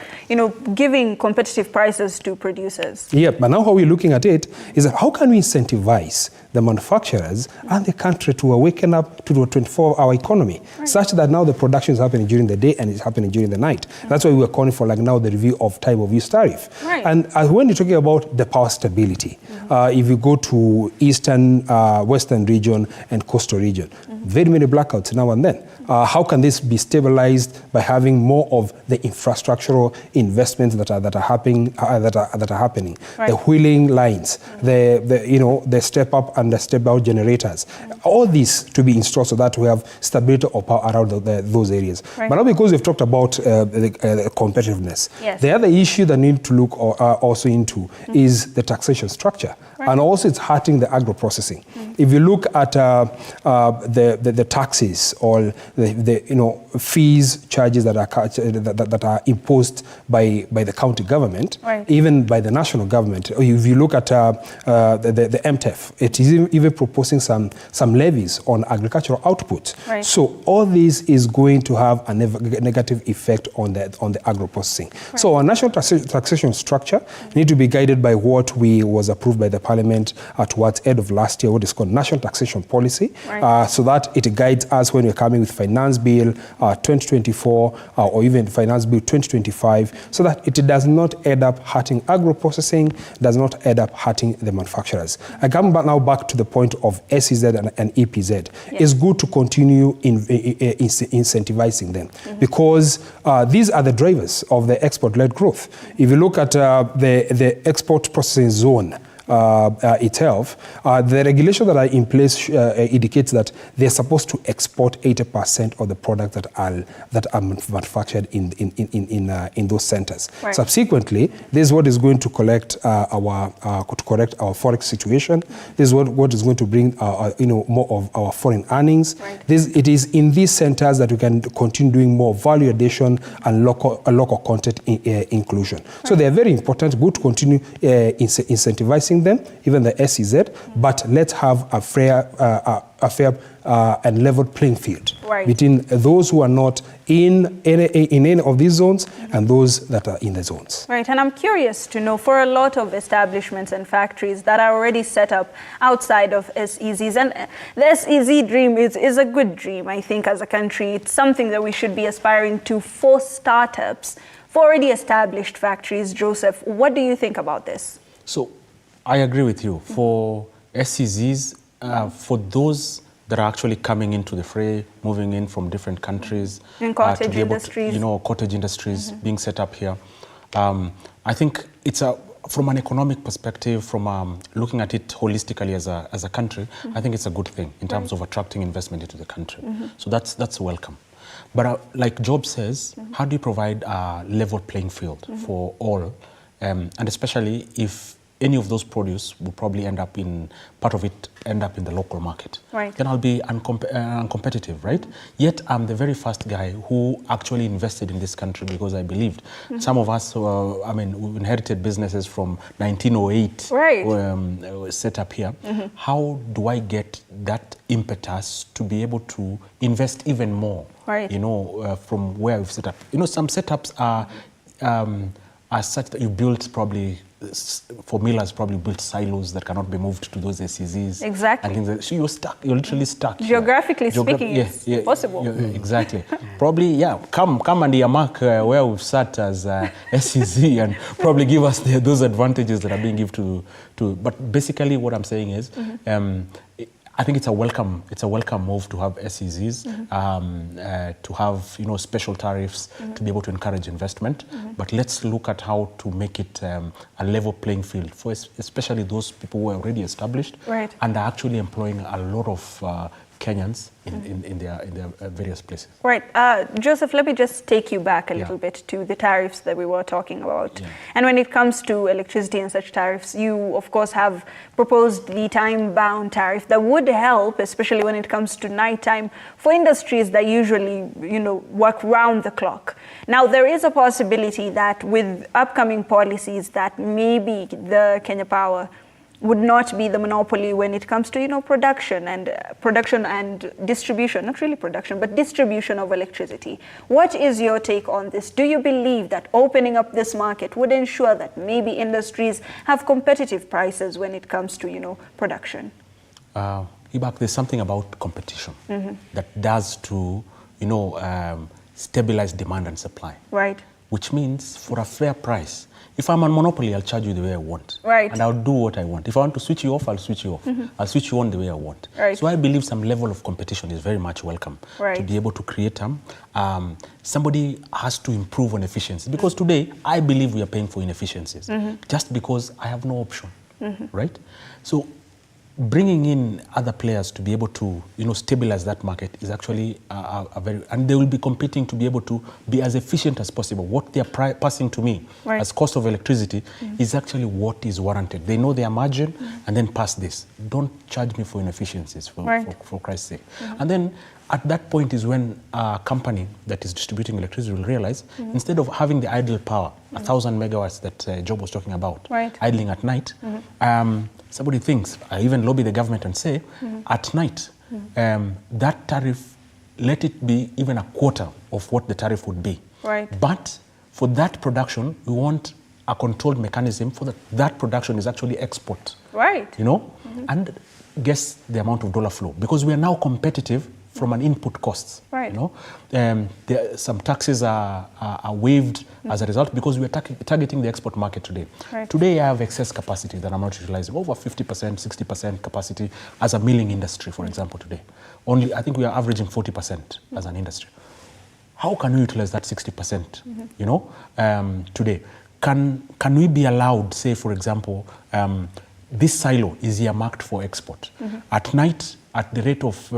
S1: giving competitive prices to producers.
S2: Yeah, but now how we're looking at it is that how can we incentivize the manufacturers and the country to awaken up to the 24-hour economy, such that now the production is happening during the day and it's happening during the night. That's why we're calling for like now the review of time of use tariff.
S1: Right.
S2: And when you're talking about the power stability, if you go to eastern, western region and coastal region, very many blackouts now and then. How can this be stabilized by having more of the infrastructural investments that are happening?
S1: Right.
S2: The wheeling lines, the step up and the step out generators, all these to be installed so that we have stability of power around those areas.
S1: Right.
S2: But now because we've talked about the competitiveness,
S1: yes.
S2: the other issue that we need to look also into is the taxation structure, and also it's hurting the agro processing. If you look at the taxes or the fees, charges that are imposed by the county government,
S1: right.
S2: even by the national government. If you look at the MTEF, it is even proposing some levies on agricultural output.
S1: Right.
S2: So all this is going to have a negative effect on the agro processing. Right. So our national taxation structure need to be guided by what was approved by the Parliament towards end of last year, what is called National Taxation Policy,
S1: right.
S2: So that it guides us when we're coming with Finance Bill 2024 or even Finance Bill 2025, so that it does not end up hurting agro processing, does not end up hurting the manufacturers. I come back to the point of SEZ and EPZ. Yes. It's good to continue incentivizing them because these are the drivers of the export-led growth. If you look at the export processing zone, itself, the regulation that are in place indicates that they're supposed to export 80% of the products that are manufactured in those centers.
S1: Right.
S2: Subsequently, this is what is going to correct our forex situation. This is what is going to bring more of our foreign earnings.
S1: Right.
S2: It is in these centers that we can continue doing more value addition and local content inclusion. Right. So they are very important. Good to continue incentivizing them, even the SEZ, but let's have a fair and level playing field, right, between those who are not in any of these zones and those that are in the zones.
S1: Right, and I'm curious to know, for a lot of establishments and factories that are already set up outside of SEZs, and the SEZ dream is a good dream, I think, as a country. It's something that we should be aspiring to for startups, for already established factories. Joseph, what do you think about this?
S3: So, I agree with you. For SEZs, for those that are actually coming into the fray, moving in from different countries,
S1: in cottage
S3: to be able
S1: industries,
S3: to, cottage industries being set up here. I think it's from an economic perspective, from looking at it holistically as a country, I think it's a good thing in terms of attracting investment into the country. So that's welcome. But like Job says, how do you provide a level playing field for all, and especially if any of those produce will probably end up in the local market. Right. Then I'll be uncompetitive, right? Yet I'm the very first guy who actually invested in this country because I believed. Some of us, we've inherited businesses from 1908, right, set up here. How do I get that impetus to be able to invest even more? Right. From where we've set up. Some setups are are such that you built probably, for millers, probably built silos that cannot be moved to those SEZs.
S1: Exactly.
S3: And things like, so you're stuck, you're literally stuck.
S1: Geographically speaking, it's possible.
S3: Exactly. Probably, yeah, come and earmark where we've sat as SEZ and probably give us those advantages that are being given to. But basically what I'm saying is, I think it's a welcome move to have SEZs, to have special tariffs to be able to encourage investment. But let's look at how to make it a level playing field for especially those people who are already established and are actually employing a lot of Kenyans in their various places.
S1: Right. Joseph, let me just take you back a little bit to the tariffs that we were talking about. Yeah. And when it comes to electricity and such tariffs, you, of course, have proposed the time-bound tariff that would help, especially when it comes to nighttime, for industries that usually, work round the clock. Now, there is a possibility that with upcoming policies that maybe the Kenya Power would not be the monopoly when it comes to production and distribution, not really production, but distribution of electricity. What is your take on this? Do you believe that opening up this market would ensure that maybe industries have competitive prices when it comes to production?
S3: Ibak, there's something about competition that does to stabilize demand and supply.
S1: Right.
S3: Which means for a fair price, if I'm on monopoly, I'll charge you the way I want.
S1: Right.
S3: And I'll do what I want. If I want to switch you off, I'll switch you off. I'll switch you on the way I want.
S1: Right.
S3: So I believe some level of competition is very much welcome to be able to create somebody has to improve on efficiency. Because today, I believe we are paying for inefficiencies just because I have no option, right? So bringing in other players to be able to stabilize that market is actually a very, and they will be competing to be able to be as efficient as possible. What they are passing to me as cost of electricity is actually what is warranted. They know their margin and then pass this. Don't charge me for inefficiencies for Christ's sake. And then at that point is when a company that is distributing electricity will realize instead of having the idle power, 1,000 megawatts that Job was talking about, idling at night, somebody thinks, I even lobby the government and say, at night, that tariff, let it be even a quarter of what the tariff would be.
S1: Right.
S3: But for that production, we want a controlled mechanism for that production is actually export.
S1: Right.
S3: And guess the amount of dollar flow. Because we are now competitive from an input costs.
S1: Right.
S3: Some taxes are waived as a result because we are targeting the export market today.
S1: Right.
S3: Today I have excess capacity that I'm not utilizing, over 50%, 60% capacity as a milling industry, for example, today. Only, I think we are averaging 40% as an industry. How can we utilize that 60%, today? Can we be allowed, say, for example, this silo is earmarked for export. At night, at the rate of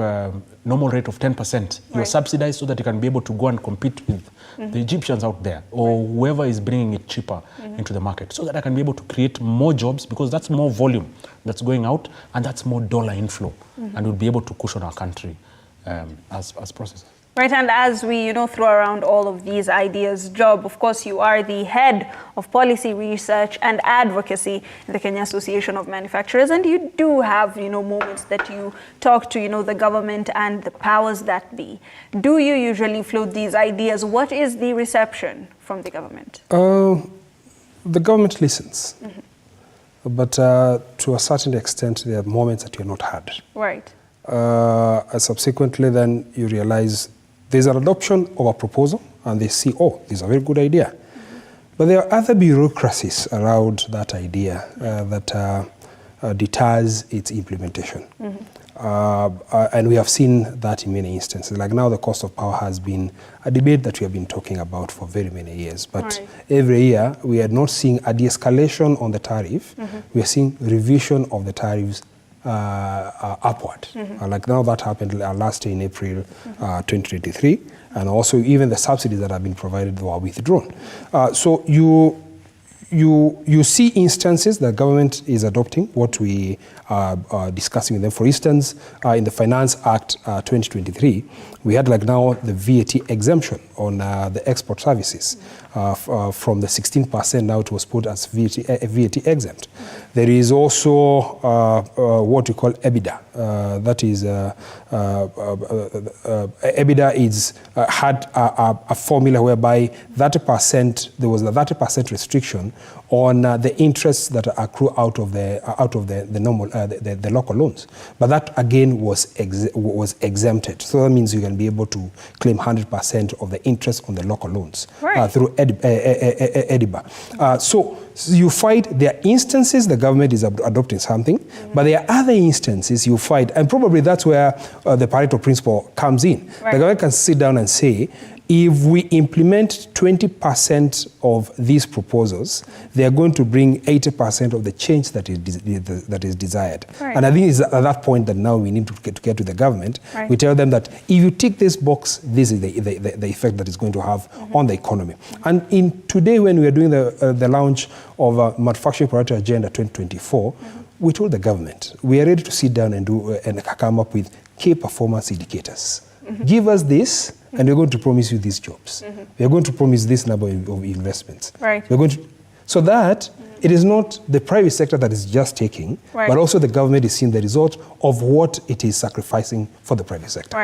S3: normal rate of 10%, you're subsidized so that you can be able to go and compete with the Egyptians out there or whoever is bringing it cheaper into the market, so that I can be able to create more jobs, because that's more volume that's going out and that's more dollar inflow, and we'll be able to cushion our country as processors.
S1: Right, and as we, throw around all of these ideas, Job, of course, you are the head of policy research and advocacy in the Kenya Association of Manufacturers, and you do have, moments that you talk to, the government and the powers that be. Do you usually float these ideas? What is the reception from the government?
S2: The government listens, but to a certain extent, there are moments that you're not heard.
S1: Right.
S2: Subsequently, then you realize there's an adoption of a proposal and they see, oh, this is a very good idea. But there are other bureaucracies around that idea that deters its implementation. And we have seen that in many instances. Like now, the cost of power has been a debate that we have been talking about for very many years. But every year, we are not seeing a de-escalation on the tariff. We are seeing revision of the tariffs upward. Like now that happened last year in April 2023, and also even the subsidies that have been provided were withdrawn. So you see instances that government is adopting what we are discussing with them. For instance, in the Finance Act 2023, we had like now the VAT exemption on the export services. from the 16% now it was put as VAT exempt. There is also what we call EBITDA. That is, EBITDA is, had a formula whereby 30%, there was a 30% restriction on the interests that accrue out of the normal the local loans, but that again was exempted. So that means you can be able to claim 100% of the interest on the local loans through EDIBA. So you find there are instances the government is adopting something, but there are other instances you find, and probably that's where the Pareto principle comes in. The government can sit down and say, if we implement 20% of these proposals, they are going to bring 80% of the change that is desired. And I think it's at that point that now we need to get to the government. We tell them that if you tick this box, this is the effect that it's going to have on the economy. And in today, when we are doing the launch of Manufacturing Priority Agenda 2024, we told the government we are ready to sit down and come up with key performance indicators. Give us this, and we're going to promise you these jobs. We're going to promise this number of investments. We're going to, so that it is not the private sector that is just taking, but also the government is seeing the result of what it is sacrificing for the private sector.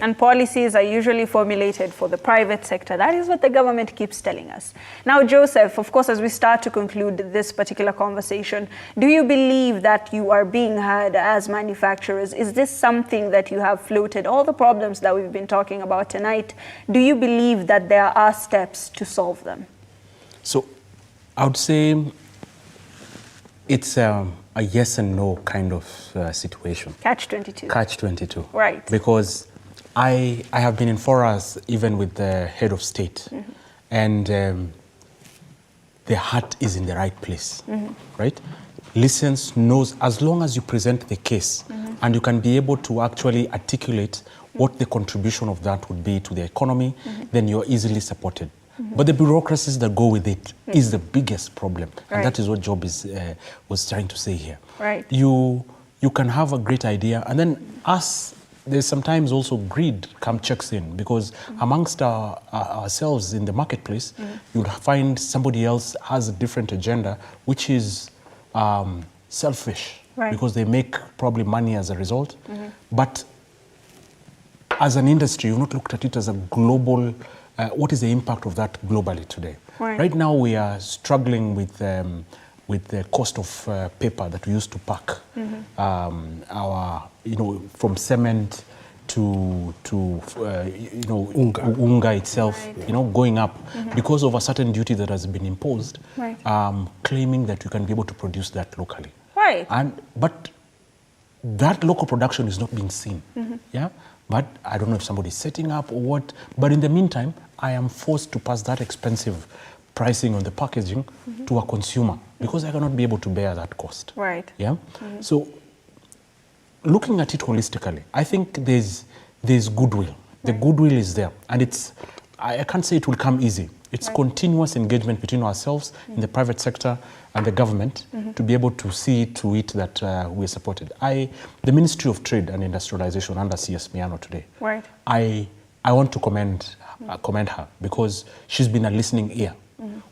S1: And policies are usually formulated for the private sector. That is what the government keeps telling us. Now, Joseph, of course, as we start to conclude this particular conversation, do you believe that you are being heard as manufacturers? Is this something that you have floated? All the problems that we've been talking about tonight, do you believe that there are steps to solve them?
S3: So I would say it's a yes and no kind of situation.
S1: Catch-22.
S3: Catch-22.
S1: Right.
S3: Because I have been in forums even with the head of state, and the heart is in the right place, right? Listens, knows, as long as you present the case and you can be able to actually articulate what the contribution of that would be to the economy, then you're easily supported. But the bureaucracies that go with it is the biggest problem. And that is what Job was trying to say here. You can have a great idea, and then there's sometimes also greed checks in, because amongst ourselves in the marketplace, you'll find somebody else has a different agenda, which is selfish, because they make probably money as a result. But as an industry, you've not looked at it as a global. What is the impact of that globally today? Right now, we are struggling with the cost of paper that we used to pack our, from cement to unga itself, going up because of a certain duty that has been imposed, claiming that you can be able to produce that locally. But that local production is not being seen. But I don't know if somebody's setting up or what. But in the meantime, I am forced to pass that expensive pricing on the packaging to a consumer, because I cannot be able to bear that cost. So looking at it holistically, I think there's goodwill. The goodwill is there, and I can't say it will come easy. It's continuous engagement between ourselves in the private sector and the government to be able to see to it that we're supported. The Ministry of Trade and Industrialization under CS Miano today, I want to commend her, because she's been a listening ear.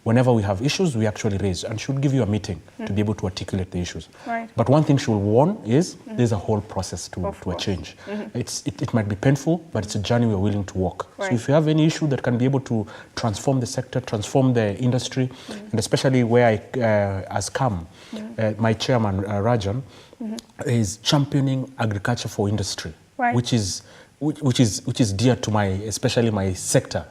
S3: Whenever we have issues, we actually raise, and she would give you a meeting to be able to articulate the issues. But one thing she will warn is there's a whole process to a change. It might be painful, but it's a journey we're willing to walk. So if you have any issue that can be able to transform the sector, transform the industry, and especially where has come, my chairman, Rajan, is championing agriculture for industry, which is dear to especially my sector,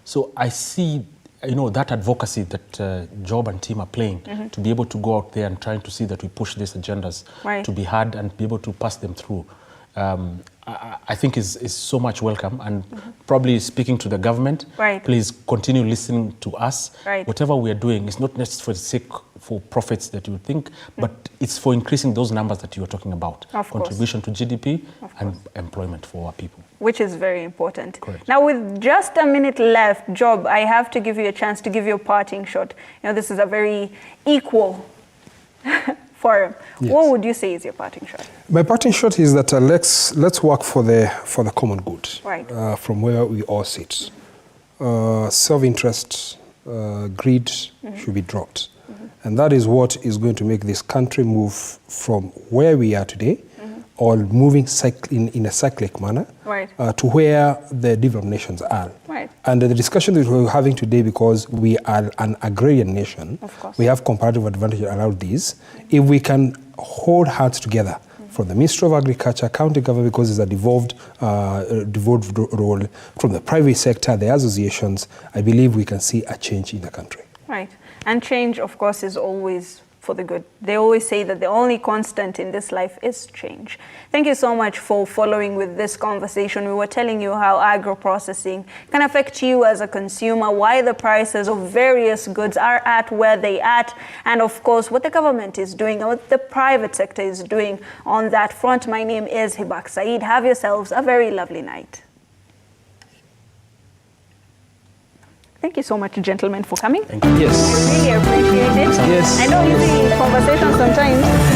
S3: so I see, that advocacy that Job and team are playing to be able to go out there and trying to see that we push these agendas to be heard and be able to pass them through. I think is so much welcome, and probably speaking to the government, please continue listening to us. Whatever we are doing is not just for the sake for profits that you would think, but it's for increasing those numbers that you are talking about. Contribution to GDP and employment for our people. Which is very important. Now, with just a minute left, Job, I have to give you a chance to give your parting shot. This is a very equal forum. What would you say is your parting shot? My parting shot is that let's work for the common good, from where we all sit.
S2: self-interest, greed should be dropped. And that is what is going to make this country move from where we are today, or moving in a cyclic manner,
S1: right,
S2: to where the developed nations are.
S1: Right.
S2: And the discussion that we're having today, because we are an agrarian nation,
S1: of course,
S2: we have comparative advantage around these. If we can hold hands together, from the Ministry of Agriculture, county government, because it's a devolved role, from the private sector, the associations, I believe we can see a change in the country.
S1: Right. And change, of course, is always for the good. They always say that the only constant in this life is change. Thank you so much for following with this conversation. We were telling you how agro-processing can affect you as a consumer, why the prices of various goods are at where they at, and of course what the government is doing and what the private sector is doing on that front. My name is Hibak Saeed. Have yourselves a very lovely night. Thank you so much, gentlemen, for coming.
S3: Thank you.
S2: Yes.
S1: I really appreciate it.
S2: Yes.
S1: I know easy conversations sometimes.